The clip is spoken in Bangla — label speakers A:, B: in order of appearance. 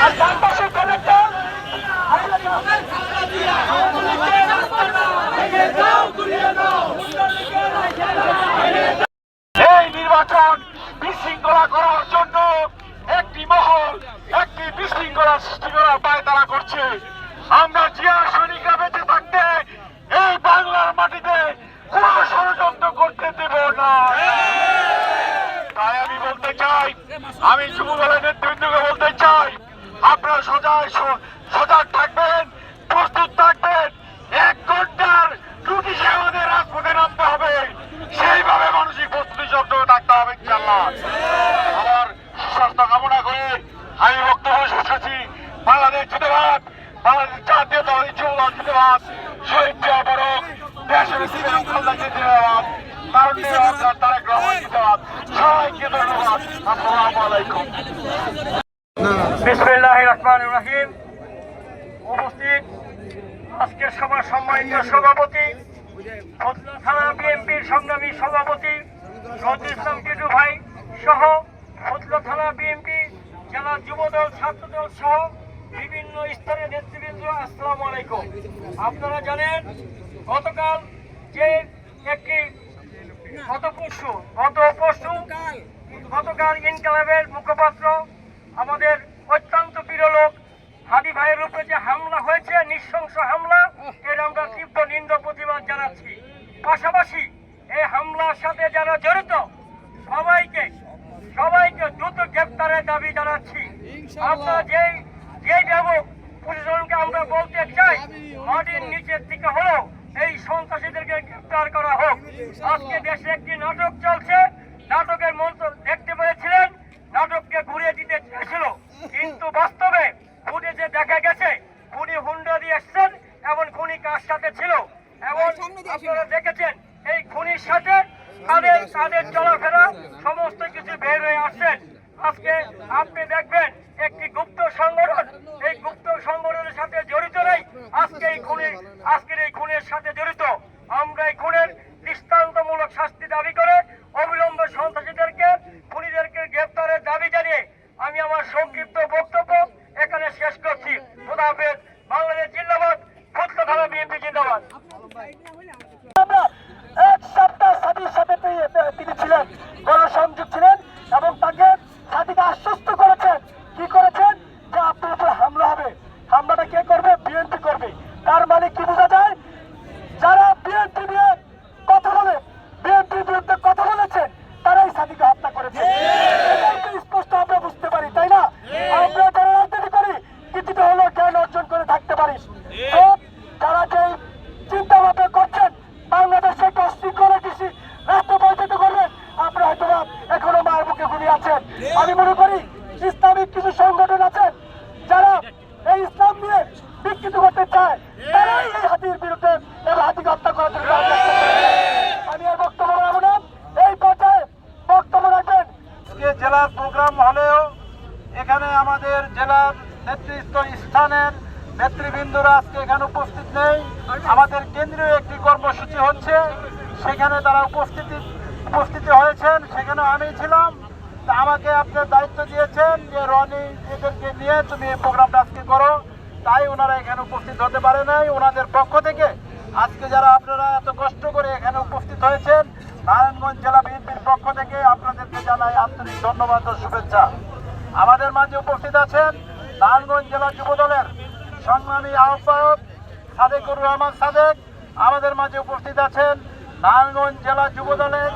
A: এই নির্বাচন বিশৃঙ্খলা করার জন্য একটি মহল একটি বিশৃঙ্খলা সৃষ্টি করার পায়তারা করছে। আমরা জিয়া সৈনিকরা বেঁচে থাকতে এই বাংলার মাটিতে কোন ষড়যন্ত্র করতে দেব না। তাই আমি বলতে চাই, আমি যুব দলের নেতৃবৃন্দকে বলতে চাই, আপনারা সজাগ থাকবেন, প্রস্তুত থাকবেন। 1 ঘন্টার নোটিশ আমাদের রাজপথে নামতে হবে, সেইভাবে মানসিক প্রস্তুতি সক্রিয় থাকতে হবে ইনশাআল্লাহ। আমার সুস্বাস্থ্য কামনা করে আমি বক্তব্য শেষ করছি। বাংলাদেশ জিন্দাবাদ, বাংলাদেশ জাতীয়তাবাদী যুব দল জিন্দাবাদ, শহীদ জিয়া ফারুক, দেশের খালেদা জিয়া জিন্দাবাদ, তারেক রহমান জিন্দাবাদ। সবাইকে ধন্যবাদ। আসসালামু আলাইকুম।
B: বিসমিল্লাহির রহমানির রহিম। উপস্থিত আজকের সভার সম্মানিত সভাপতি, ফজলুল থানা বিএনপির সংগ্রামী সভাপতি নজরুল ইসলাম টিটু ভাই সহ ফজলুল থানা বিএনপি জেলা যুবদল ছাত্রদল সহ বিভিন্ন স্তরের নেতৃবৃন্দ, আসসালামু আলাইকুম। আপনারা জানেন গতকাল যে একটি গতকাল ইনকালাবের মুখপাত্র আমাদের অত্যন্ত প্রিয় লোক হাদি ভাইয়ের উপরে যে হামলা হয়েছে, নৃশংস হামলা, এর আমরা তীব্র নিন্দা প্রতিবাদ জানাচ্ছি। পাশাপাশি এই হামলার সাথে যারা জড়িত সবাইকে দ্রুত গ্রেপ্তারের দাবি জানাচ্ছি। আমরা যেই ব্যাপক প্রশাসনকে আমরা বলতে চাই, মাটির নিচের থেকে হলেও এই সন্ত্রাসীদেরকে গ্রেপ্তার করা হোক। আজকে দেশে একটি নাটক চলছে, নাটকের মঞ্চ দেখতে পেয়েছিলেন, নাটককে ঘুরিয়ে দিতে চেয়েছিল, কিন্তু বাস্তবে ফুটেজে দেখা গেছে খুনি হুন্ডা দিয়ে এসছেন এবং খুনি কার সাথে ছিল এবং আপনারা দেখেছেন এই খুনির সাথে তাদের চলাফেরা সমস্ত কিছু বের হয়ে আসছেন। আজকে আপনি দেখবেন একটি গুপ্ত সংগঠন, এই গুপ্ত সংগঠনের সাথে জড়িত নেই, আজকের এই খুনের সাথে জড়িত। আমরা এই খুনের দৃষ্টান্তমূলক শাস্তি দাবি করে অবিলম্বে সন্ত্রাসীদেরকে, খুনিদেরকে গ্রেপ্তারের দাবি জানিয়ে আমি আমার সংক্ষিপ্ত বক্তব্য এখানে শেষ করছি। খোদা হাফেজ। বাংলাদেশ জিন্দাবাদ, ফজলুল থানা বিএনপি জিন্দাবাদ। আমরা এক সপ্তাহ সাথীর সাথে তিনি ছিলেন, গণসংযোগ ছিলেন এবং তাকে সাথীকে আশ্বস্ত করেছেন, কি করেছেন যে আপনার উপর হামলা হবে। হামলাটা কে করবে? বিএনপি করবে। তার মানে কি বোঝা যায়? যারা বিএনপি নিয়ে কথা বলে, বিএনপির বিরুদ্ধে কথা বলেছেন, তারাই সাথীকে হত্যা করেছে। স্পষ্ট আমরা বুঝতে পারি, তাই না? আমরা যারা রাজনীতি করি কিছুটা হলেও জ্ঞান অর্জন করে থাকতে পারি। যারা যে চিন্তা ভাবনা করছেন বাংলাদেশে একটা অশৃঙ্খলা কৃষি রাষ্ট্র পরিচালিত করবেন, আপনারা হয়তো এখনো মায়ের মুখে ঘুমিয়ে আছেন। আমি মনে করি ইসলামিক কিছু সংগঠন আছেন যারা এই ইসলাম নিয়ে বিকৃত করতে চায়, তারাই এই হাতির বিরুদ্ধে এবং হাতিকে হত্যা করার জন্য। আমি আর বক্তব্য রাখবো না, এই পর্যায়ে বক্তব্য রাখবেন।
C: জেলার প্রোগ্রাম হলেও এখানে আমাদের জেলার নেতৃস্থানের নেতৃবৃন্দরা আজকে এখানে উপস্থিত নেই। আমাদের কেন্দ্রীয় একটি কর্মসূচি হচ্ছে, সেখানে তারা উপস্থিতি হয়েছেন, সেখানে আমি ছিলাম। তা আমাকে আপনার দায়িত্ব দিয়েছেন যে রনি এদেরকে নিয়ে তুমি এই প্রোগ্রামটা আজকে করো, তাই ওনারা এখানে উপস্থিত হতে পারে নাই। ওনাদের পক্ষ থেকে আজকে যারা আপনারা এত কষ্ট করে এখানে উপস্থিত হয়েছেন, নারায়ণগঞ্জ জেলা বিএনপির পক্ষ থেকে আপনাদেরকে জানাই আন্তরিক ধন্যবাদ ও শুভেচ্ছা। আমাদের মাঝে উপস্থিত আছেন নারায়ণগঞ্জ জেলা যুবদলের সংগ্রামী আহ্বায়ক সাদেকুর রহমান সাদেক। আমাদের মাঝে উপস্থিত আছেন নারায়ণগঞ্জ জেলা যুবদলের